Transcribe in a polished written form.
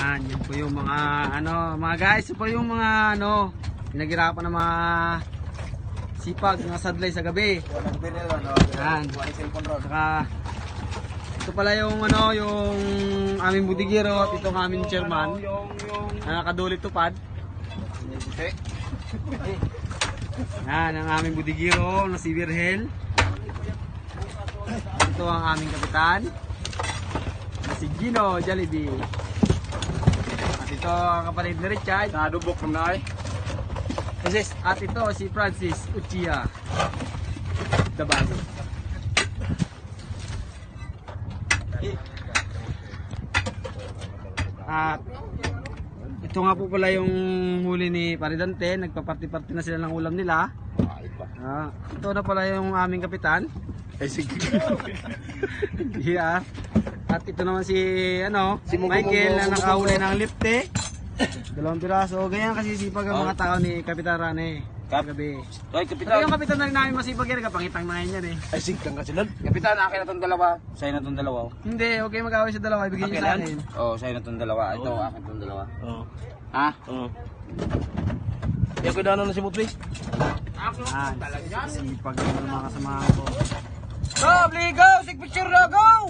Yan po yung mga mga guys, yun po yung mga pinaghirapan ng mga sipag, mga sadlay sa gabi. Yan. Saka ito pala yung yung aming budigiro at ito ang aming chairman na nakadulit tupad. Yan ang aming budigiro na si Virgel. Ito ang aming kapitan na si Gino Jollibee. At ito ang kapatid ni Richard. Nadubok na At ito si Francis Uchiha Dabali. At ito nga po pala yung huli ni Paridante. Nagpaparty-party na sila ng ulam nila. Ito na pala yung aming kapitan. Ay sige. Yeah. At ito naman si Michael na nakahuli ng lipte. 2 piraso. Ganyan kasi sipag ang mga tao ni Kapitan Rane. Gabi. Hoy, Pati kapitan. yung kapitan na rin namin masipag yan. Nagpangitang na yan eh. Ay sige ka sunod. Kapitan, akin na tong dalawa. Sa'yo na tong dalawa. Hindi, okay mag-away sa dalawa. Ibigay niyo sa akin. Sa'yo na tong dalawa. Ito, akin tong dalawa. Oo. Ha? Oo. Kaya ko na si Mutris. Sipag ng mga kasama ko. Go, Bligo! Sig picture na, go!